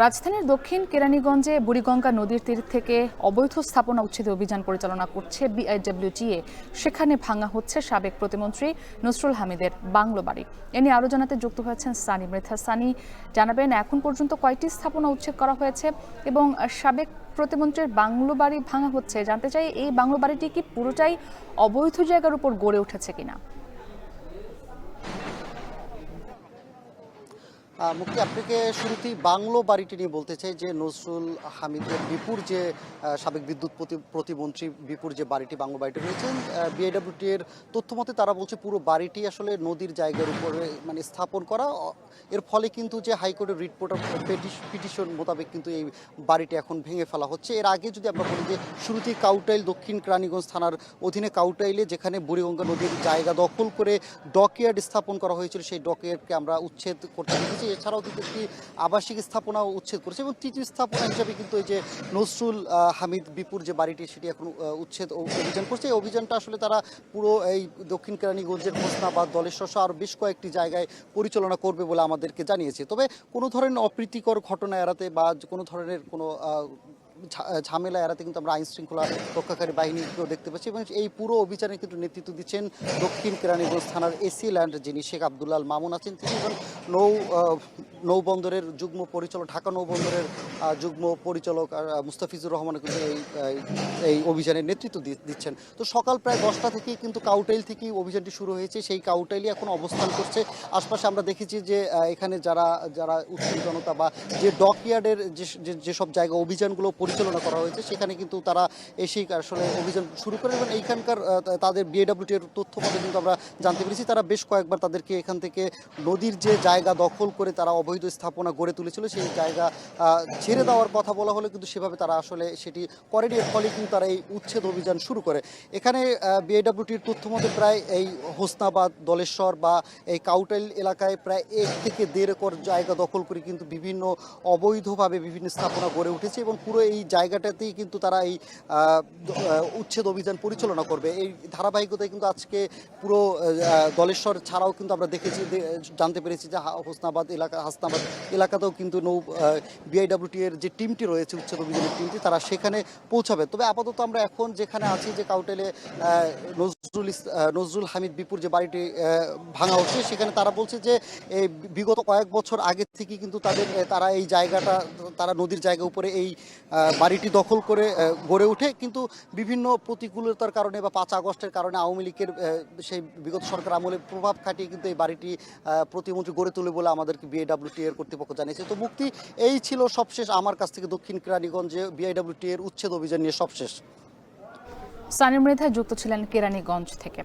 রাজধানীর দক্ষিণ কেরানীগঞ্জে বুড়িগঙ্গা নদীর তীর থেকে অবৈধ স্থাপনা উচ্ছেদে অভিযান পরিচালনা করছে বিআইডব্লিউটিএ। সেখানে ভাঙা হচ্ছে সাবেক প্রতিমন্ত্রী নসরুল হামিদের বাংলো বাড়ি। এ নিয়ে আরও জানাতে যুক্ত হয়েছেন সানি মৃথা। সানি, জানাবেন এখন পর্যন্ত কয়টি স্থাপনা উচ্ছেদ করা হয়েছে এবং সাবেক প্রতিমন্ত্রীর বাংলো বাড়ি ভাঙা হচ্ছে, জানতে চাই এই বাংলো বাড়িটি কি পুরোটাই অবৈধ জায়গার উপর গড়ে উঠেছে কিনা? মুক্তি, আপনাকে শুরুতেই বাংলো বাড়িটি নিয়ে বলতে চাই যে নসরুল হামিদের বিপুর যে সাবেক বিদ্যুৎ প্রতিমন্ত্রী বিপুর যে বাড়িটি বাংলো বাড়িটি রয়েছেন, বিআইডব্লিউটি এর তথ্য মতে তারা বলছে পুরো বাড়িটি আসলে নদীর জায়গার উপরে স্থাপন করা। এর ফলে কিন্তু যে হাইকোর্টের রিট পিটিশন মোতাবেক কিন্তু এই বাড়িটি এখন ভেঙে ফেলা হচ্ছে। এর আগে যদি আমরা বলি যে শুরুতেই কাউটাইল দক্ষিণ কেরানীগঞ্জ থানার অধীনে কাউটাইলে যেখানে বুড়িগঙ্গা নদীর জায়গা দখল করে ডকইয়ার্ড স্থাপন করা হয়েছিল, সেই ডকইয়ার্ডকে আমরা উচ্ছেদ করতে দেখেছি। এছাড়াও কিন্তু একটি আবাসিক স্থাপনা উচ্ছেদ করেছে এবং তৃতীয় স্থাপনা হিসাবে কিন্তু এই যে নসরুল হামিদ বিপুর যে বাড়িটি সেটি এখন উচ্ছেদ অভিযান করছে। এই অভিযানটা আসলে তারা পুরো এই দক্ষিণ কেরানীগঞ্জের হোসনাবাদ, দলেশ্বর সহ আরও বেশ কয়েকটি জায়গায় পরিচালনা করবে বলে আমাদেরকে জানিয়েছে। তবে কোনো ধরনের অপ্রীতিকর ঘটনা এড়াতে বা কোনো ধরনের কোনো ঝামেলা এড়াতে কিন্তু আমরা আইন শৃঙ্খলা রক্ষাকারী বাহিনীকেও দেখতে পাচ্ছি এবং এই পুরো অভিযানে কিন্তু নেতৃত্ব দিচ্ছেন দক্ষিণ কেরানীগঞ্জ থানার এসি ল্যান্ড যিনি শেখ আব্দুল্লাহ মামুন আছেন, তিনি এবং নৌবন্দরের যুগ্ম পরিচালক, ঢাকা নৌবন্দরের যুগ্ম পরিচালক মুস্তাফিজুর রহমান কিন্তু এই অভিযানের নেতৃত্ব দিচ্ছেন। তো সকাল প্রায় 10টা থেকেই কিন্তু কাউটাইল থেকেই অভিযানটি শুরু হয়েছে। সেই কাউটাইলই এখন অবস্থান করছে। আশপাশে আমরা দেখেছি যে এখানে যারা উৎসাহী জনতা বা যে ডকইয়ার্ডের যেসব জায়গা অভিযানগুলো পরিচালনা করা হয়েছে সেখানে কিন্তু তারা এসেই আসলে অভিযান শুরু করে এবং এইখানকার তাদের বিএডব্লিউটি এর তথ্য মতে কিন্তু আমরা জানতে পেরেছি তারা বেশ কয়েকবার তাদেরকে এখান থেকে নদীর যে জায়গা দখল করে তারা অবৈধ স্থাপনা গড়ে তুলেছিল সেই জায়গা ছেড়ে দেওয়ার কথা বলা হলে কিন্তু সেভাবে তারা আসলে সেটি করেনি। এর ফলে কিন্তু তারা এই উচ্ছেদ অভিযান শুরু করে। এখানে বিএডব্লিউটির তথ্য মতে প্রায় এই হোসনাবাদ, দলেশ্বর বা এই কাউটাইল এলাকায় প্রায় 1 থেকে 1.5 একর জায়গা দখল করে কিন্তু বিভিন্ন অবৈধভাবে বিভিন্ন স্থাপনা গড়ে উঠেছে এবং পুরো এই জায়গাটাতেই কিন্তু তারা এই উচ্ছেদ অভিযান পরিচালনা করবে। এই ধারাবাহিকতায় কিন্তু আজকে পুরো দলেশ্বর ছাড়াও কিন্তু আমরা দেখেছি, জানতে পেরেছি যে হাসনাবাদ এলাকাতেও কিন্তু বিআইডব্লিউটি এর যে টিমটি রয়েছে উচ্ছেদ অভিযানের টিমটি তারা সেখানে পৌঁছাবে। তবে আপাতত আমরা এখন যেখানে আছি যে কাউটাইলে নজরুল হামিদ বিপুর যে বাড়িটি ভাঙা হচ্ছে সেখানে তারা বলছে যে বিগত কয়েক বছর আগে থেকে কিন্তু তারা এই জায়গাটা তারা নদীর জায়গা উপরে এই বাড়িটি দখল করে গড়ে ওঠে, কিন্তু বিভিন্ন প্রতিকূলতার কারণে বা 5 আগস্টের কারণে আওয়ামী লীগের সেই বিগত সরকার আমলে প্রভাব খাটিয়ে কিন্তু এই বাড়িটি প্রতিমন্ত্রী গড়ে তোলে বলে আমাদেরকে বিআইডব্লিউটি এর কর্তৃপক্ষ জানিয়েছে। তো মুক্তি, এই ছিল সবশেষ আমার কাছ থেকে দক্ষিণ কেরানীগঞ্জে বিআইডব্লিউটি এর উচ্ছেদ অভিযান নিয়ে সবশেষ। সানি মৃথা যুক্ত ছিলেন কেরানীগঞ্জ থেকে।